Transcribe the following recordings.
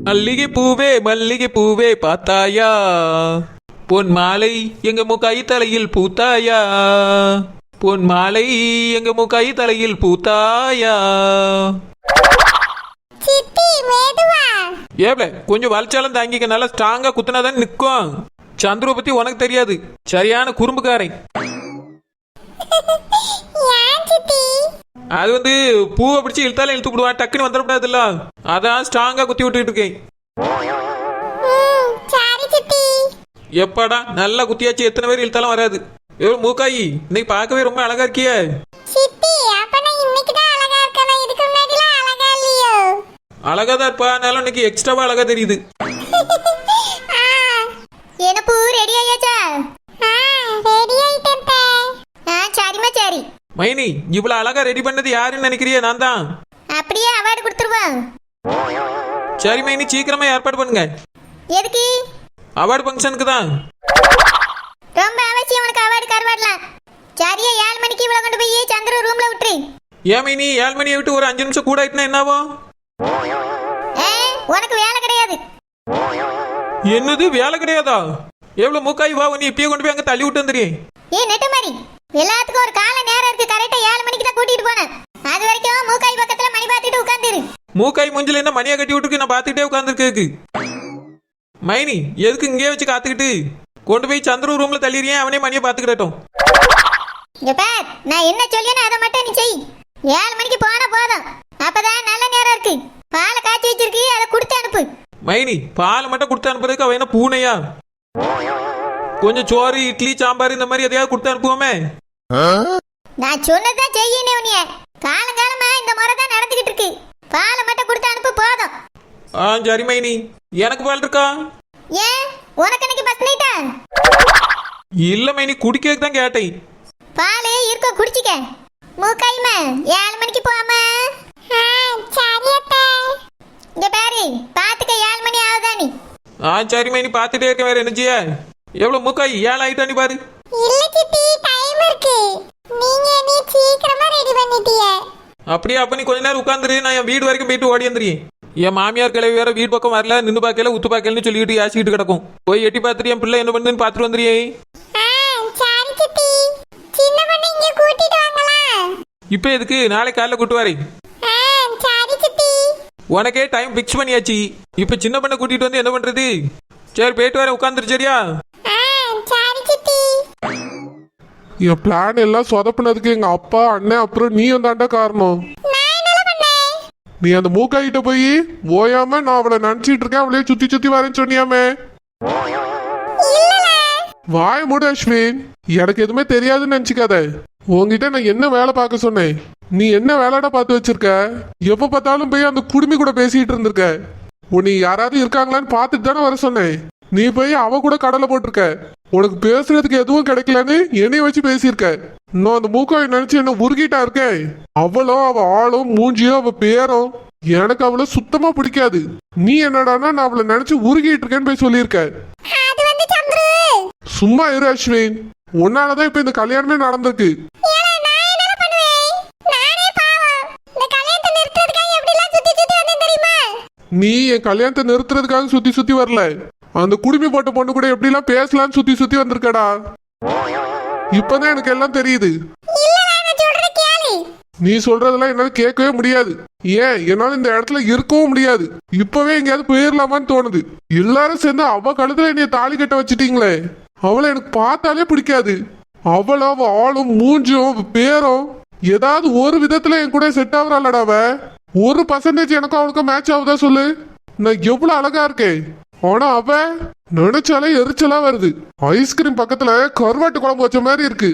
மல்லிகை பூவே மல்லிகை பூவே பார்த்தாயா, பொன் மாலை எங்க மூக்கை தலையில் பூத்தாயா, பொன் மாலை எங்க மூக்கை தலையில் பூத்தாயா. ஏப்ல கொஞ்சம் வலிச்சாலும் தாங்கிக்க, நல்லா ஸ்ட்ராங்கா குத்துனாதான் நிக்கும். சந்துருவை பத்தி உனக்கு தெரியாது, சரியான குறும்புக்காரை. அது வந்து பூவை பிடிச்சி இழுத்தாலும் இழுத்து விடுவான், டக்குன்னு வந்துடக்கூடாதுல்ல, அதான் ஸ்ட்ராங்கா குத்தி விட்டுட்டு இருக்கேன். எப்பாடா நல்லா குத்தியாச்சு, எத்தனை பேர் இழுத்தாலும் வராது. எவ்வளவு மூக்காயி, இன்னைக்கு பார்க்கவே ரொம்ப அழகா இருக்கிய. அழகா தான் இருப்பா, அதனால இன்னைக்கு எக்ஸ்ட்ராவா அழகா தெரியுது. என்ன பூ ரெடி ஆயாச்சா? ரெடி ஆயிட்டேன். சரிமா சரி. மைனி இவ்வளவு அழகா ரெடி பண்ணது யாருன்னு நினைக்கிறிய? நான் தான். அப்படியே அவார்டு கொடுத்துருவோம். சரி மைனி, சீக்கிரமா ஏற்பாடு பண்ணுங்க. எதுக்கு? அவார்டு ஃபங்க்ஷனுக்கு தான். ரொம்ப அவசியம் உனக்கு அவார்டு கருவாடலாம். சரியா 7 மணிக்கு இவ்வளவு கொண்டு போய் சந்திர ரூம்ல விட்டுரு. ஏன் மைனி 7 மணியை விட்டு ஒரு 5 நிமிஷம் கூட ஆயிட்டுனா என்னவோ? உனக்கு வேலை கிடையாது. என்னது வேலை கிடையாதா? எவ்வளவு மூக்காய், வா நீ இப்பயே கொண்டு போய் அங்க தள்ளி விட்டு வந்துரு. நெட்டு மாதிரி எல்லாத்துக்கும் ஒரு கால நேரம் இருக்கு. கரெக்டா 7 மணிக்கு தான் கூட்டிட்டு போனேன். அது வரைக்கும் மூக்காய் பக்கத்துல மணி பார்த்துட்டு உட்கார்ந்துரு. மூக்காய் மூஞ்சில என்ன மணியா கட்டி விட்டுருக்கு, நான் பார்த்துக்கிட்டே உட்கார்ந்துருக்கு. மைனி எதுக்கு இங்கே வச்சு காத்துக்கிட்டு, கொண்டு போய் சந்திர ரூம்ல தள்ளிடுறேன், அவனே மணியை பார்த்துக்கிட்டோம். இங்க பார், நான் என்ன சொல்லியனோ அதை மட்டும் நீ செய். 7 மணிக்கு போனா போதும், அப்பதான் நல்ல நேரம் இருக்கு. பாலை காய்ச்சி வச்சிருக்கு, அதை கொடுத்து அனுப்பு. மைனி பால் மட்டும் கொடுத்து அனுப்புறதுக்கு அவ என்ன பூனையா? கொஞ்சம் சோறு இட்லி சாம்பார் இந்த மாதிரி எதையாவது கொடுத்து அனுப்புவோமே. நான் சொன்னதான் செய்யணும். உன்னைய காலங்காலமா இந்த முறை தான் நடந்துகிட்டு இருக்கு. பாலை மட்டும் கொடுத்து அனுப்பு போதும். சரி மைனி, எனக்கு பால் இருக்கா? ஏன் உனக்கு எனக்கு பஸ் நைட்டா? இல்ல மைனி, குடிக்கிறதுக்கு தான் கேட்டேன். பால் இருக்க குடிச்சிக்க. மூக்காய்மா 7 மணிக்கு போமா? இங்க பாரு, பாத்துக்க 7 மணி ஆகுதா நீ? சரி மைனி, பாத்துட்டே இருக்க, வேற என்ன செய்ய? எவ்வளவு மூக்காய் 7 ஆயிட்டா நீ பாரு. இல்ல சித்தி, டைம் இருக்கு. நீங்க நீ சீக்கிரமா ரெடி பண்ணிட்டீங்க. அப்படியே அப்ப நீ கொஞ்ச நேரம் உட்கார்ந்துரு, நான் என் வீடு வரைக்கும் போயிட்டு ஓடி வந்துறேன். என் மாமியார் கிளவி வேற வீடு பக்கம் வரல, நின்று பாக்கல உத்து பாக்கலன்னு சொல்லிட்டு யாசிக்கிட்டு கிடக்கும். போய் எட்டி பாத்துட்டு என் பிள்ளை என்ன பண்ணுன்னு பாத்துட்டு வந்துறியே. சரி சித்தி, சின்ன பொண்ணு இங்க கூட்டிட்டு வாங்களா? இப்ப எதுக்கு? நாளை காலைல கூட்டு வரேன். சரி சித்தி. உனக்கே டைம் பிக்ஸ் பண்ணியாச்சு, இப்ப சின்ன பண்ண கூட்டிட்டு வந்து என்ன பண்றது? சரி போயிட்டு வரேன், உட்காந்துரு சரியா? சரி சித்தி. என் பிளான் எல்லாம் சொதப்பினதுக்கு எங்க அப்பா அண்ணன் அப்புறம் நீ தாண்டா காரணம். நீ அந்த மூக்காயிட்ட போய் ஓயாம நான் அவளை நினைச்சிட்டு இருக்கேன், அவளையே சுத்தி சுத்தி வரேன்னு சொன்னியாமே. வாய மூடு அஸ்வின், எனக்கு எதுவுமே தெரியாதுன்னு நினைச்சுக்காத. உங்ககிட்ட நான் என்ன வேலை பார்க்க சொன்னேன்? நீ என்ன வேலைடா பார்த்து வச்சிருக்க? எப்ப பார்த்தாலும் போய் அந்த குடுமி கூட பேசிட்டு இருந்திருக்க. உன்னை யாராவது இருக்காங்களான்னு பார்த்துட்டு தானே வர சொன்னேன். நீ போய் அவ கூட கடலை போட்டிருக்க. உனக்கு பேசுறதுக்கு எதுவும் கிடைக்கலன்னு என்னைய வச்சு பேசியிருக்க. நான் அந்த மூக்காய் நினைச்சு என்ன உருகிட்டா இருக்கேன். அவளும் அவ ஆளும் மூஞ்சியும் அவ பேரும் எனக்கு அவளை சுத்தமா பிடிக்காது. நீ என்னடானா நான் அவளை நினைச்சு உருகிட்டு இருக்கேன்னு போய் சொல்லியிருக்க. சும்மா இரு அஸ்வின், உன்னாலதான் இப்ப இந்த கல்யாணமே நடந்திருக்கு. நீ என் கல்யாணத்தை நிறுத்துறதுக்காக சுத்தி சுத்தி வரல, அந்த குடுமி போட்ட பொண்ணு கூட எப்படி எல்லாம் பேசலாம்னு சுத்தி சுத்தி வந்திருக்கடா. இப்பதான் எனக்கு எல்லாம் தெரியுது. நீ சொல்றதெல்லாம் என்னால கேட்கவே முடியாது. ஏன் என்னால இந்த இடத்துல இருக்கவும் முடியாது. இப்பவே எங்கேயாவது போயிடலாமான்னு தோணுது. எல்லாரும் சேர்ந்து அவ கழுத்துல என்னைய தாலி கட்ட வச்சுட்டீங்களே. அவளை எனக்கு பார்த்தாலே பிடிக்காது. அவளும் அவ ஆளும் மூஞ்சும் அவ பேரும் ஏதாவது ஒரு விதத்துல என் கூட செட் ஆகுறாளடா. அவ 1% எனக்கும் அவளுக்கும் மேட்ச் ஆகுதா சொல்லு? நான் எவ்வளவு அழகா இருக்கேன், ஆனா அவ நினைச்சாலே எரிச்சலா வருது. ஐஸ்கிரீம் பக்கத்துல கருவாட்டு குழம்பு வச்ச மாதிரி இருக்கு.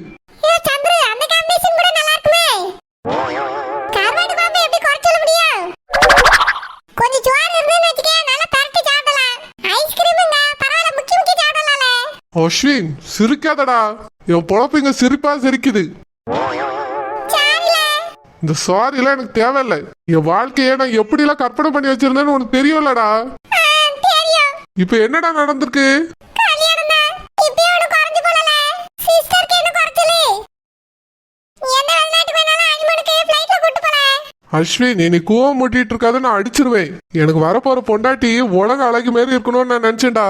அஸ்வின் சிரிக்காதடா, என் பொழப்பு இங்க சிரிப்பா சிரிக்குது. இந்த சாரி எல்லாம் எனக்கு தேவையில்லை. என் வாழ்க்கைய நான் எப்படி எல்லாம் கற்பனை பண்ணி வச்சிருந்தேன்னு உனக்கு தெரியும்லடா. இப்ப என்னடா நடந்திருக்கு? அஸ்வின் நீ கூவம் மூட்டிட்டு இருக்காத நான் அடிச்சிருவேன். எனக்கு வரப்போற பொண்டாட்டி உலக அழகு மாரி இருக்கணும்னு நான் நினைச்சேன்டா.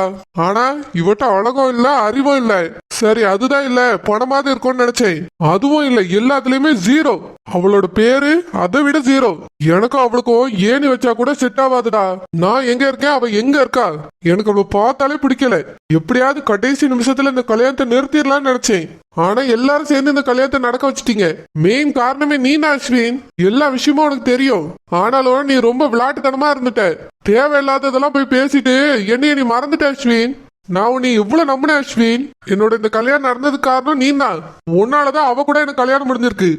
ஆனா இவட்ட அழகும் இல்ல அறிவும் இல்ல. சரி அதுதான் இல்ல பணமாவது இருக்கும்னு நினைச்சேன். அதுவும் இல்ல, எல்லாத்துலயுமே ஜீரோ. அவளோட பேரு அதை விட ஜீரோ. எனக்கும் அவளுக்கும் ஏணி வச்சா கூட செட் ஆகாதுடா. நான் எங்க இருக்கேன், அவ எங்க இருக்கா? எனக்கு அவளை பார்த்தாலே பிடிக்கல. எப்படியாவது கடைசி நிமிஷத்துல இந்த கல்யாணத்தை நிறுத்திடலாம்னு நினைச்சேன். ஆனா எல்லாரும் சேர்ந்து இந்த கல்யாணத்தை நடக்க வச்சிட்டீங்க. மெயின் காரணமே நீ தான் அஸ்வின். எல்லா விஷயமும் உனக்கு தெரியும். ஆனாலும் நீ ரொம்ப விளையாட்டுத்தனமா இருந்துட்ட. தேவையில்லாததெல்லாம் போய் பேசிட்டு என்னைய நீ மறந்துட்ட அஸ்வின். நான் உன்னை எவ்வளவு நம்பினேன் அஸ்வின். என்னோட இந்த கல்யாணம் நடந்ததுக்கு காரணம் நீ தான். உன்னாலதான் அவ கூட எனக்கு கல்யாணம் முடிஞ்சிருக்கு.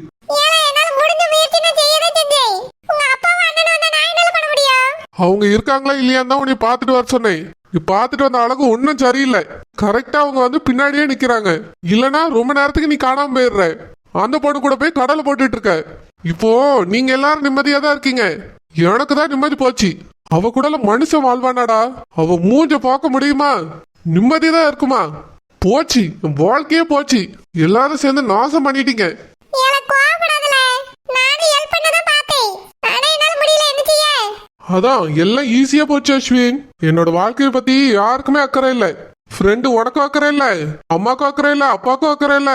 அவங்க இருக்காங்களா இல்லையான்னு தான் உன்னை பாத்துட்டு வர சொன்னேன். நீ பாத்துட்டு வந்த அழகு ஒன்னும் சரியில்லை. கரெக்டா அவங்க வந்து பின்னாடியே நிக்கிறாங்க. இல்லனா ரொம்ப நேரத்துக்கு நீ காணாம போயிடுற. அந்த பொண்ணு கூட போய் கடலை போட்டுட்டு இருக்க. இப்போ நீங்க எல்லாரும் நிம்மதியா தான் இருக்கீங்க. எனக்கு தான் நிம்மதி போச்சு. அவ கூட மனுஷன் வாழ்வானாடா? அவ மூஞ்ச பார்க்க முடியுமா? நிம்மதிதான் இருக்குமா? போச்சு, வாழ்க்கையே போச்சு. எல்லாரும் சேர்ந்து நாசம் பண்ணிட்டீங்க. அதான் எல்லாம் ஈஸியா போச்சு அஸ்வின். என்னோட வாழ்க்கைய பத்தி யாருக்குமே அக்கறை இல்ல. ஃப்ரெண்டு உனக்கும் அக்கறை இல்ல, அம்மாக்கும் அக்கறை இல்ல, அப்பாக்கும் அக்கறை இல்ல,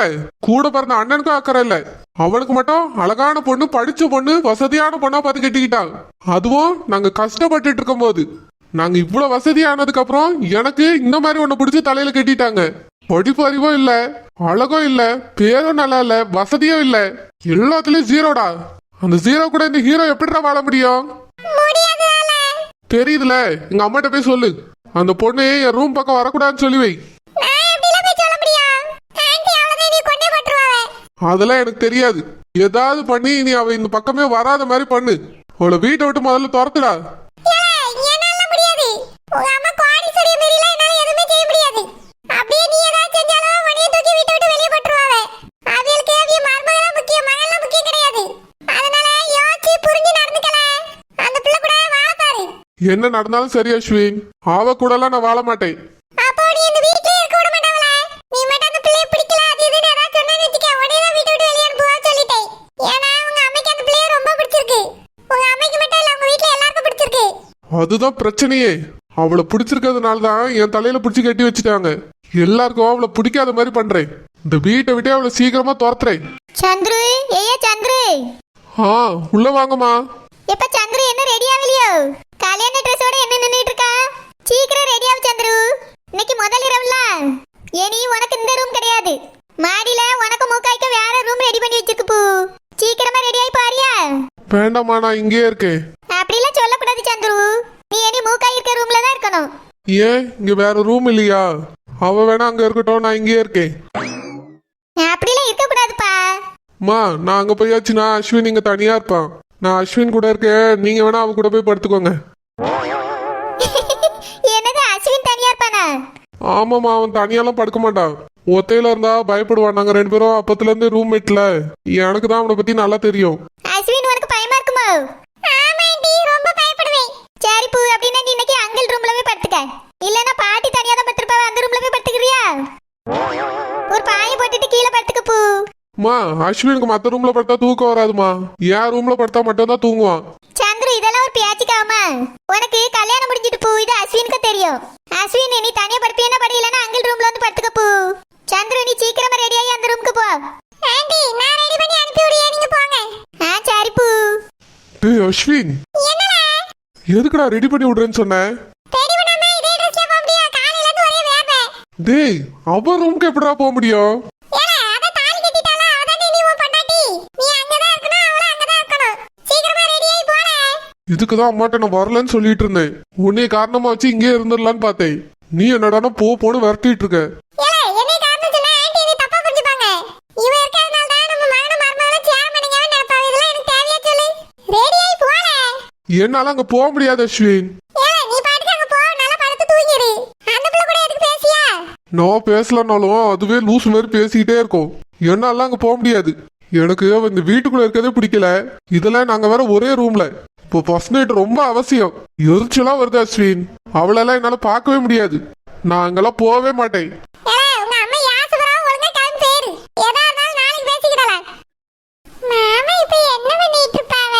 கூட பிறந்த அண்ணனுக்கும் அக்கறை இல்ல. அவனுக்கு மட்டும் அழகான பொண்ணு, படிச்ச பொண்ணு, வசதியான பொண்ணா பார்த்து கட்டிக்கிட்டாங்க. அதுவும் நாங்க கஷ்டப்பட்டு இருக்கும் போது. நாங்க இவ்வளவு வசதி ஆனதுக்கு அப்புறம் எனக்கு இந்த மாதிரி ஒண்ணு பிடிச்சி தலையில கட்டிட்டாங்க. படிப்பு அறிவும் இல்ல, அழகும் இல்ல, பேரும் நல்லா இல்ல, வசதியும் இல்ல, எல்லாத்துலயும் ஜீரோடா. அந்த ஜீரோ கூட இந்த ஹீரோ எப்படிடா வாழ முடியும்? தெரியுதுல, எங்க அம்மாட்ட போய் சொல்லு. அந்த பொண்ணு என் ரூம் பக்கம் வரக்கூடாதுன்னு சொல்லி வை. அதெல்லாம் எனக்கு தெரியாது. ஏதாவது பண்ணி நீ அவ இந்த பக்கமே வராத மாதிரி பண்ணு. அவளை வீட்டை விட்டு முதல்ல துரத்துடா. என்ன நடந்தாலும் சரி அஸ்வின், அவ கூட எல்லாம் நான் வாழ மாட்டேன். அதுதான் பிரச்சனையே. அவளை பிடிச்சிருக்கிறதுனால தான் என் தலையில பிடிச்சி கட்டி வச்சுட்டாங்க. எல்லாருக்கும் அவளை பிடிக்காத மாதிரி பண்றேன். இந்த வீட்டை விட்டே அவளை சீக்கிரமா துரத்துறேன். சந்துரு, ஏயா சந்துரு. உள்ள வாங்கம்மா. எப்ப சந்துரு என்ன ரெடி ஆகலையோ? கல்யாண ட்ரெஸ்ஸோட என்ன நின்னுட்டு இருக்கா? சீக்கிரம் ரெடி ஆகு சந்துரு. இன்னைக்கு முதல் இரவுல. ஏனி உனக்கு இந்த ரூம் கிடையாது. மாடியில உனக்கு மூக்காய்க்க வேற ரூம் ரெடி பண்ணி வச்சிருக்கு பூ. சீக்கிரமா ரெடி ஆயி பாரியா? வேண்டாம்மா, நான் இங்கே இருக்கேன். அப்படிலாம் சொல்லக்கூடாது சந்துரு. நீ ஏனி மூக்காய் இருக்க ரூம்ல தான் இருக்கணும். ஏன் இங்க வேற ரூம் இல்லையா? அவ வேணா அங்க இருக்கட்டும், நான் இங்கே இருக்கேன். அப்படிலாம் இருக்க கூடாதுப்பா. நான் அங்க போயாச்சுன்னா அஸ்வின் இங்க தனியா இருப்பான். நான் அஸ்வின் கூட இருக்கேன், நீங்க வேணா அவ கூட போய் படுத்துக்கோங்க. என்னது அஸ்வின் தனியா இருப்பானா? ஆமாமா, அவன் தனியாலாம் படுக்க மாட்டான். ஒத்தையில இருந்தா பயப்படுவான். நாங்க ரெண்டு பேரும் அப்பத்துல இருந்து ரூம்மேட்ல. எனக்கு தான் அவனை பத்தி நல்லா தெரியும். அஸ்வின் உனக்கு பயமா இருக்குமா? ஆமாண்டி, ரொம்ப பயப்படுவேன். சரி பூ, அப்படின்னா நீ இன்னைக்கு அங்கிள் ரூம்ல போய் படுத்துக்க. இல்லனா பாட்டி தனியா தான் படுத்துப்பாவ, அந்த ரூம்ல போய் படுத்துக்கிறியா? ஒரு பாயை போட்டுட்டு கீழே படுத்துக்க பூ. அஸ்வினுக்கு மத்த ரூம்ல படுத்தா தூக்கம் வராதுமா. என் ரூம்ல படுத்தா மட்டும் தான் தூங்குவான். சந்திரு, இதெல்லாம் ஒரு பேச்சுக்காமா? உனக்கு கல்யாணம் முடிஞ்சிட்டு பூ, இது அஸ்வினுக்கு தெரியும். அஸ்வின் நீ தனியா படுப்பியனா படு, இல்லனா அங்கிள் ரூம்ல வந்து படுத்துக்க பூ. சந்திரு, நீ சீக்கிரமா ரெடி ஆகி அந்த ரூமுக்கு போ. ஆண்டி, நான் ரெடி பண்ணி அனுப்பி விடுறேன், நீங்க போங்க. சரி பூ. டேய் அஸ்வின், என்னடா எதுக்குடா ரெடி பண்ணி விடுறேன்னு சொன்ன? ரெடி பண்ணாம இதே ட்ரெஸ்ல போக முடியா? காலையில இருந்து ஒரே வேர்வை. டேய், அவ ரூமுக்கு எப்படிடா போக முடியும்? இதுக்குதான் அம்மாட்ட நான் வரலன்னு சொல்லிட்டு இருந்தேன். உன்னை காரணமா வச்சு இங்கே இருந்துடலான்னு பார்த்தேன். நீ என்னடானா போன்னு விரட்டிட்டு இருக்க. என்னால அங்க போக முடியாது அஸ்வின். நான் பேசலனாலும் அதுவே லூஸ் மாதிரி பேசிக்கிட்டே இருக்கும். என்னால அங்க போக முடியாது. எனக்கு இந்த வீட்டுக்குள்ள இருக்கதே பிடிக்கல. இதெல்லாம் நாங்க வேற ஒரே ரூம்ல. இப்போ ஃபர்ஸ்ட் நைட் ரொம்ப அவசியம். எரிச்சலா வருது அஸ்வின். அவளெல்லாம் என்னால பார்க்கவே முடியாது. நான் அங்கெல்லாம் போகவே மாட்டேன். மாமா இப்ப என்ன பண்ணிட்டு இருப்பாவ?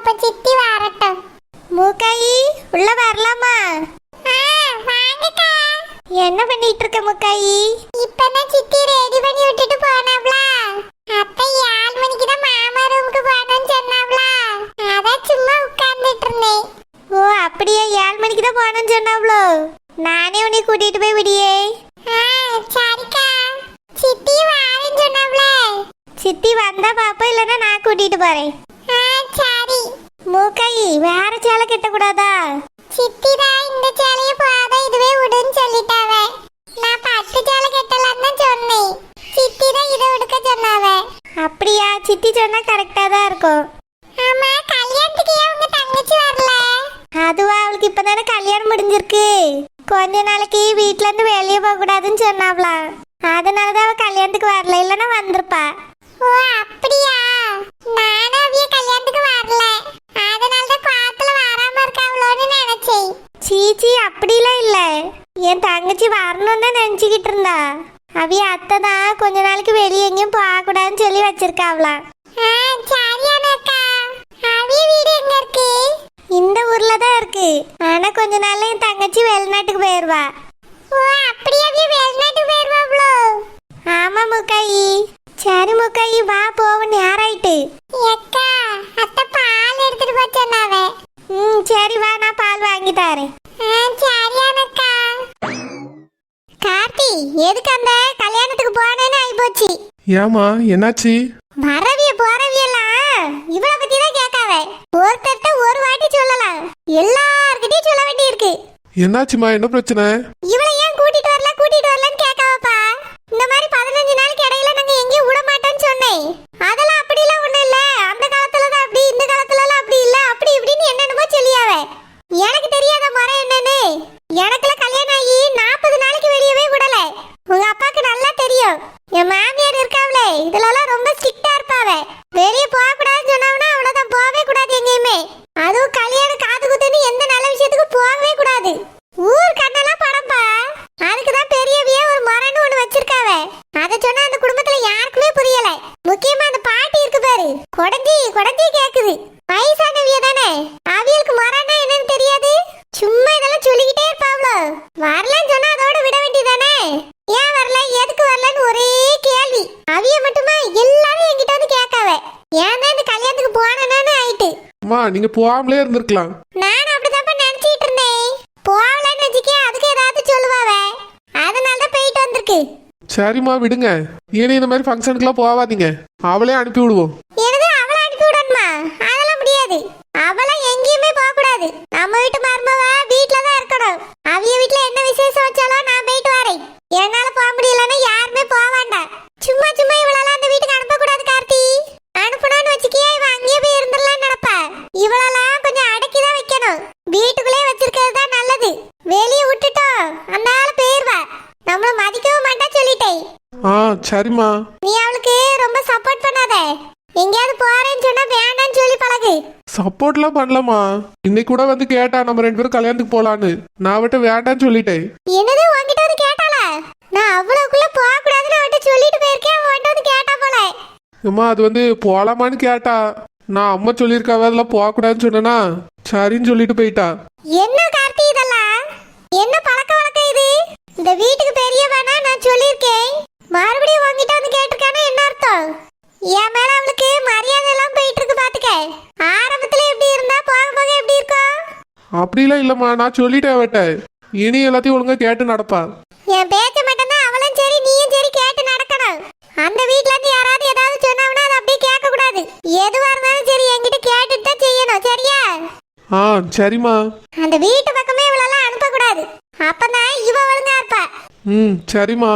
அப்ப சித்தி வரட்டும். மூக்காயி உள்ள வரலாமா? வாங்கக்கா. என்ன பண்ணிட்டு இருக்க மூக்காயி? இப்பதான் சித்தி ரெடி பண்ணி விட்டுட்டு போனாப்ல. அத்தை 7 மணிக்கு தான் மாமா ரூமுக்கு போகணும்னு சொன்னாப்ல. அதான் சும்மா உட்கார்ந்துட்டு இருந்தேன். ஓ அப்படியே 7 மணிக்கு தான் போகணும்னு சொன்னாப்ளோ? நானே உன்னை கூட்டிட்டு போய் விடியே. சரிக்கா. சித்தி வாரேன்னு சொன்னாப்ல. சித்தி வந்தா பாப்போம், இல்லைன்னா நான் கூட்டிட்டு போறேன். சரி. மூக்காயி வேற சேலை கட்ட கூடாதா? சித்தி தான் இந்த சேலைய போகாத இதுவே விடுன்னு சொல்லிட்டாவ. நான் பட்டு சேலை கட்டலான்னு தான் சொன்னேன். சித்தி தான் இதை உடுக்க சொன்னாவ. அப்படியா? சித்தி சொன்னா கரெக்டா தான் இருக்கும். ஆமா, கல்யாணத்துக்கு ஏன் உங்க தங்கச்சி வரல? அதுவா, அவளுக்கு இப்பதானே கல்யாணம் முடிஞ்சிருக்கு. கொஞ்ச நாளைக்கு வீட்ல இருந்து வெளியே போக கூடாதுன்னு சொன்னாவளா. அதனாலதான் அவ கல்யாணத்துக்கு வரல, இல்லைன்னா வந்திருப்பா. ஓ அப்படியா? நானும் அவிய கல்யாணத்துக்கு வரல, அதனாலதான் பாத்துல வராம இருக்காவளோன்னு நினைச்சேன். சீச்சி அப்படிலாம் இல்ல, என் தங்கச்சி வரணும்னு தான் நினைச்சுக்கிட்டு இருந்தா. அவிய அத்தை தான் கொஞ்ச நாளைக்கு வெளியே எங்கேயும் போக கூடாதுன்னு சொல்லி வச்சிருக்காவலாம். சரியானக்கா. அவிய வீடு எங்க இருக்கு? இந்த ஊர்ல தான் இருக்கு. ஆனா கொஞ்ச நாள்ல என் தங்கச்சி வெளிநாட்டுக்கு போயிருவா. ஓ அப்படியே அவிய வெளிநாட்டுக்கு போயிருவாங்களோ? ஆமா மூக்காயி. சரி மூக்காயி, வா போவோம், நேரம் ஆயிட்டு. அக்கா, அத்தை பால் எடுத்துட்டு போச்சேன்னாவ. சரி வா, நான் பால் வாங்கி தரேன். சரியானக்கா. கார்த்தி, எதுக்கு அந்த கல்யாணத்துக்கு போனேன்னு ஆகி போச்சு. ஏமா என்னாச்சு? வரவிய போறவியெல்லாம் இவளை பத்தி தான் கேட்காவ. ஒருத்தர்ட்ட ஒரு வாட்டி சொல்லலாம், எல்லார்கிட்டயும் சொல்ல வேண்டி இருக்கு. என்னாச்சுமா, என்ன பிரச்சனை? இவளை ஏன் கூட்டிட்டு வரலன்னு கேட்காவப்பா. இந்த மாதிரி 15 நாளுக்கு இடையில நாங்க எங்கேயும் விட மாட்டோம்னு சொன்னேன். அதெல்லாம் அப்படிலாம் ஒண்ணும் இல்ல, அந்த காலத்துல தான் அப்படி, இந்த காலத்துலலாம் அப்படி இல்ல, அப்படி இப்படின்னு என்னென்னமோ சொல்லியாவ. எனக்கு தெரியாத முறை என்னன்னு. எனக்குலாம் கல்யாணம் ஆகி 40 நாளைக்கு வெளியவே விடல. உங்க அப்பாக்கு நல்லா தெரியும். என் மாமியார் இருக்காவளே, இதுலலாம் ரொம்ப ஸ்ட்ரிக்டா இருப்பாவ. வெளியே போக கூடாதுன்னு சொன்னாவனா அவ்வளவுதான், போகவே கூடாது எங்கேயுமே. அதுவும் கல்யாணம் காது குத்துன்னு எந்த நல்ல விஷயத்துக்கு போகவே கூடாது. ஊர் கண்ணெல்லாம் படம்பா. அதுக்குதான் பெரியவிய ஒரு முறைன்னு ஒண்ணு வச்சிருக்காவ. அத சொன்னா அந்த குடும்பத்துல யாருக்குமே புரியல. முக்கியமா அந்த பாட்டி இருக்கு பாரு, கொடஞ்சி கேக்குது. வயசானவிய தானே, அவியலுக்கு முறைன்னா என்னன்னு தெரியாது. சும்மா இதெல்லாம் சொல்லிக்கிட்டே இருப்பாவளோ. வரலன்னு சொன்னா அதோட விட வேண்டியதானே. ஏன் வரல, எதுக்கு வரலன்னு ஒரே கேள்வி. அவிய மட்டுமா எல்லாரும் என்கிட்ட வந்து கேட்காவ. ஏன் தான் இந்த கல்யாணத்துக்கு போனேன்னு ஆயிட்டு. அம்மா, நீங்க போகாமலே இருந்திருக்கலாம். நானும் அப்படிதான் நினைச்சிட்டு இருந்தேன். போகலன்னு வச்சுக்கே, அதுக்கு ஏதாவது சொல்லுவாவ. அதனால தான் போயிட்டு வந்திருக்கு. சரிம்மா விடுங்க, இனி இந்த மாதிரி ஃபங்க்ஷனுக்குலாம் போகாதீங்க. அவளே அனுப்பி விடுவோம். எனது அவளை அனுப்பி விடணுமா? அதெல்லாம் முடியாது. அவளை எங்கேயுமே போக கூடாது. நம்ம வீட்டு மருமவ வீட்டுல தான் இருக்கணும். அவிய வீட்டுல என்ன விசேஷம் வச்சாலும் நான் போயிட்டு வரேன். என்னால போக முடியலன்னா யாருமே போக வேண்டாம். சும்மா இவளெல்லாம் அந்த வீட்டுக்கு அனுப்ப கூடாது கார்த்தி. அனுப்பணும்னு வச்சுக்கே, இவ அங்கேயே போய் இருந்துடலாம் நினைப்பா. இவளெல்லாம் கொஞ்சம் அடக்கிதான் வைக்கணும். வீட்டுக்குள்ளே வச்சிருக்கிறது தான் நல்லது. வெளியே விட்டுட்டோம் அந்த ஆளு போயிருவா. நம்மள மதிக்கவும் மாட்டா சொல்லிட்டேன். சரிம்மா. நீ அவளுக்கு ரொம்ப சப்போர்ட் பண்ணாத. எங்கேயாவது போறேன்னு சொன்னா வேண்டான்னு சொல்லி பழகு. சப்போர்ட்லாம் பண்ணலாமா? இன்னைக்கு கூட வந்து கேட்டா நம்ம 2 பேரும் கல்யாணத்துக்கு போலான்னு. நான் விட்டு வேண்டான்னு சொல்லிட்டேன். என்னது, உன்கிட்ட வந்து கேட்டாளா? நான் அவ்வளவுக்குள்ள போக கூடாதுன்னு அவட்ட சொல்லிட்டு போயிருக்கேன். அவன் வந்து கேட்டா போல. அம்மா, அது வந்து போலாமான்னு கேட்டா. நான் அம்மா சொல்லியிருக்காவ அதெல்லாம் போகக்கூடாதுன்னு சொன்னேன்னா சரின்னு சொல்லிட்டு போயிட்டா. என்ன கார்த்தி, இதெல்லாம் என்ன பழக்க வழக்கம் இது? இந்த வீட்டுக்கு பெரியவனா நான் சொல்லியிருக்கேன். மறுபடியும் உன்கிட்ட வந்து கேட்டிருக்கானா என்ன அர்த்தம்? என் மேல அவளுக்கு மரியாதை எல்லாம் போயிட்டு இருக்கு பாத்துக்க. ஆரம்பத்துல எப்படி இருந்தா போக போக எப்படி இருக்கும்? அப்படிலாம் இல்லம்மா, நான் சொல்லிட்டேன் அவட்ட. இனி எல்லாத்தையும் ஒழுங்கா கேட்டு நடப்பா. என் பேச்ச மட்டும்தான் அவளும் சரி நீயும் சரி கேட்டு நடக்கணும். அந்த வீட்ல இருந்து யாராவது ஏதாவது சொன்னாங்கன்னா அதை அப்படியே கேட்க கூடாது. எதுவா இருந்தாலும் சரி என்கிட்ட கேட்டுட்டு தான் செய்யணும், சரியா? சரிம்மா. அந்த வீட்டு பக்கமே இவளெல்லாம் அனுப்ப கூடாது. அப்பதான் இவ ஒழுங்கா இருப்பா. சரிம்மா.